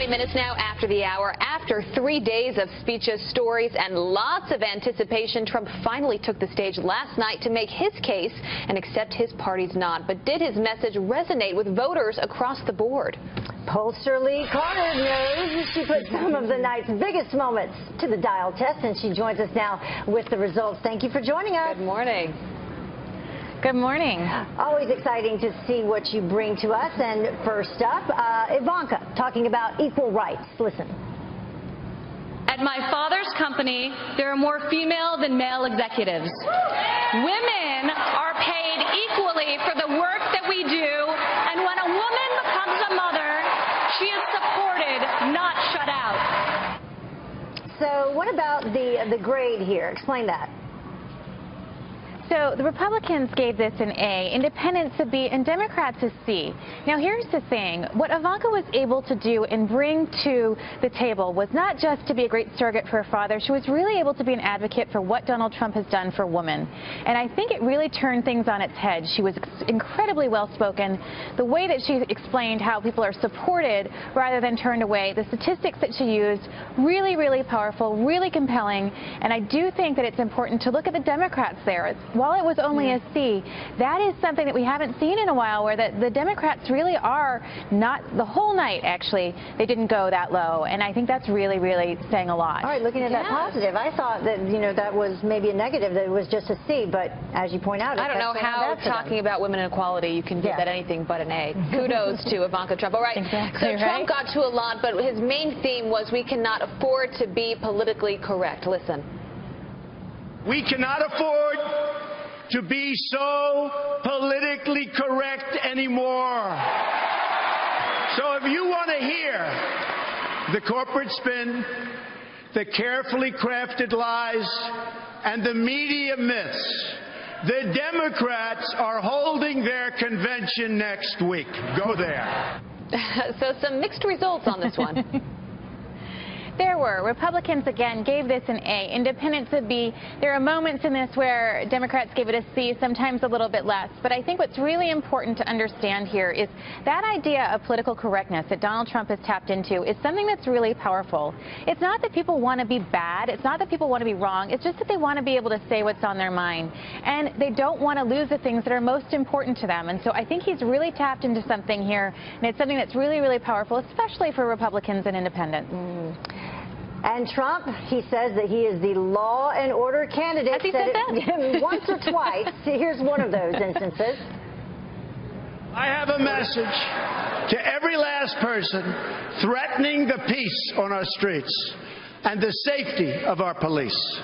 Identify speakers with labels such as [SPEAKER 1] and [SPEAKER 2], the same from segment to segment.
[SPEAKER 1] 20 minutes now after the hour. After 3 days of speeches, stories, and lots of anticipation, Trump finally took the stage last night to make his case and accept his party's nod. But did his message resonate with voters across the board?
[SPEAKER 2] Pollster Lee Carter knows. She put some of the night's biggest moments to the dial test, and she joins us now with the results. Thank you for joining us.
[SPEAKER 1] Good morning.
[SPEAKER 3] Good morning.
[SPEAKER 2] Always exciting to see what you bring to us. And first up, Ivanka talking about equal rights. Listen.
[SPEAKER 4] At my father's company, there are more female than male executives. Women are paid equally for the work that we do, and when a woman becomes a mother, she is supported, not shut out.
[SPEAKER 2] So what about the grade here? Explain that.
[SPEAKER 3] So the Republicans gave this an A, Independents a B, and Democrats a C. Now here's the thing. What Ivanka was able to do and bring to the table was not just to be a great surrogate for her father. She was really able to be an advocate for what Donald Trump has done for women. And I think it really turned things on its head. She was incredibly well-spoken. The way that she explained how people are supported rather than turned away, the statistics that she used, really, really powerful, really compelling. And I do think that it's important to look at the Democrats there. While it was only a C, that is something that we haven't seen in a while, where the Democrats really are not, the whole night actually, they didn't go that low. And I think that's really, really saying a lot.
[SPEAKER 2] All right, looking at that positive, I thought that, that was maybe a negative, that it was just a C, but as you point out,
[SPEAKER 1] I don't know how talking about women inequality you can give that anything but an A. Kudos to Ivanka Trump. All right, so Trump got to a lot, but his main theme was we cannot afford to be politically correct. Listen.
[SPEAKER 5] We cannot afford to be so politically correct anymore. So if you want to hear the corporate spin, the carefully crafted lies, and the media myths, the Democrats are holding their convention next week. Go there.
[SPEAKER 1] So some mixed results on this one.
[SPEAKER 3] There were. Republicans, again, gave this an A. Independents a B. There are moments in this where Democrats gave it a C, sometimes a little bit less. But I think what's really important to understand here is that idea of political correctness that Donald Trump has tapped into is something that's really powerful. It's not that people want to be bad. It's not that people want to be wrong. It's just that they want to be able to say what's on their mind. And they don't want to lose the things that are most important to them. And so I think he's really tapped into something here. And it's something that's really, really powerful, especially for Republicans and independents.
[SPEAKER 2] And Trump, he says that he is the law and order candidate.
[SPEAKER 3] Has he said that?
[SPEAKER 2] Once or twice. Here's one of those instances.
[SPEAKER 5] I have a message to every last person threatening the peace on our streets and the safety of our police.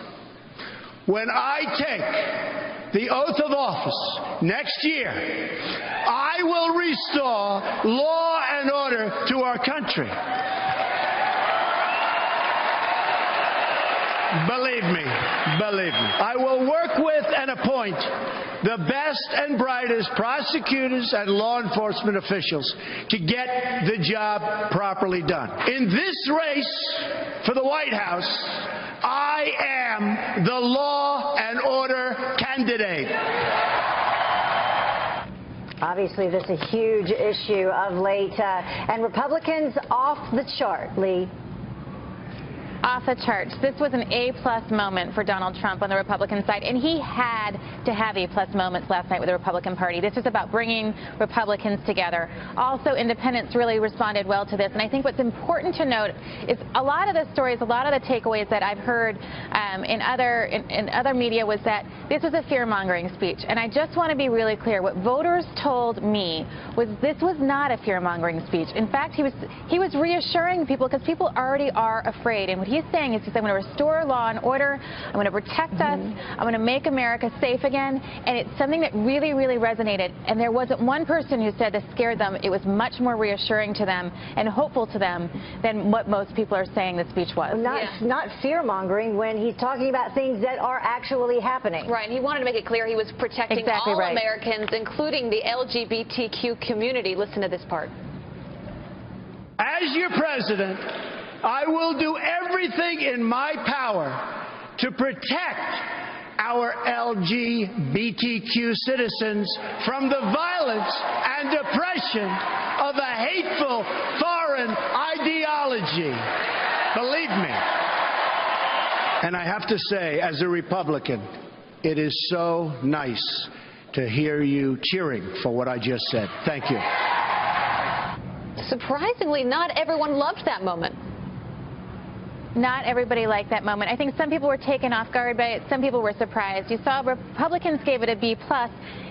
[SPEAKER 5] When I take the oath of office next year, I will restore law and order to our country. Believe me, I will work with and appoint the best and brightest prosecutors and law enforcement officials to get the job properly done. In this race for the White House, I am the law and order candidate.
[SPEAKER 2] Obviously, this is a huge issue of late, and Republicans off the chart, Lee.
[SPEAKER 3] Off the charts. This was an A-plus moment for Donald Trump on the Republican side, and he had to have A-plus moments last night with the Republican Party. This was about bringing Republicans together. Also, independents really responded well to this, and I think what's important to note is a lot of the stories, a lot of the takeaways that I've heard in other media was that this was a fear-mongering speech, and I just want to be really clear. What voters told me was this was not a fear-mongering speech. In fact, he was reassuring people, because people already are afraid, and what he's saying is, I'm going to restore law and order, I'm going to protect us, I'm going to make America safe again, and it's something that really, really resonated. And there wasn't one person who said this scared them. It was much more reassuring to them and hopeful to them than what most people are saying the speech was.
[SPEAKER 2] Not fear-mongering when he's talking about things that are actually happening.
[SPEAKER 1] Right, and he wanted to make it clear he was protecting all Americans, including the LGBTQ community. Listen to this part.
[SPEAKER 5] As your president, I will do everything in my power to protect our LGBTQ citizens from the violence and oppression of a hateful, far an ideology. Believe me. And I have to say, as a Republican, it is so nice to hear you cheering for what I just said. Thank you.
[SPEAKER 1] Surprisingly, not everyone loved that moment.
[SPEAKER 3] Not everybody liked that moment. I think some people were taken off guard by it. Some people were surprised. You saw Republicans gave it a B+,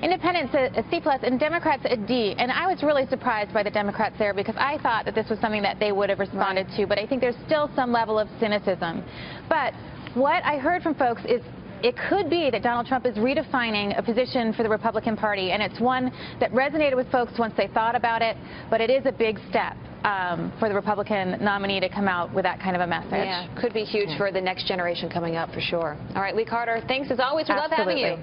[SPEAKER 3] Independents a C+, and Democrats a D. And I was really surprised by the Democrats there because I thought that this was something that they would have responded to. But I think there's still some level of cynicism. But what I heard from folks is it could be that Donald Trump is redefining a position for the Republican Party, and it's one that resonated with folks once they thought about it, but it is a big step for the Republican nominee to come out with that kind of a message.
[SPEAKER 1] Yeah, could be huge for the next generation coming up, for sure. All right, Lee Carter, thanks as always. We love having you.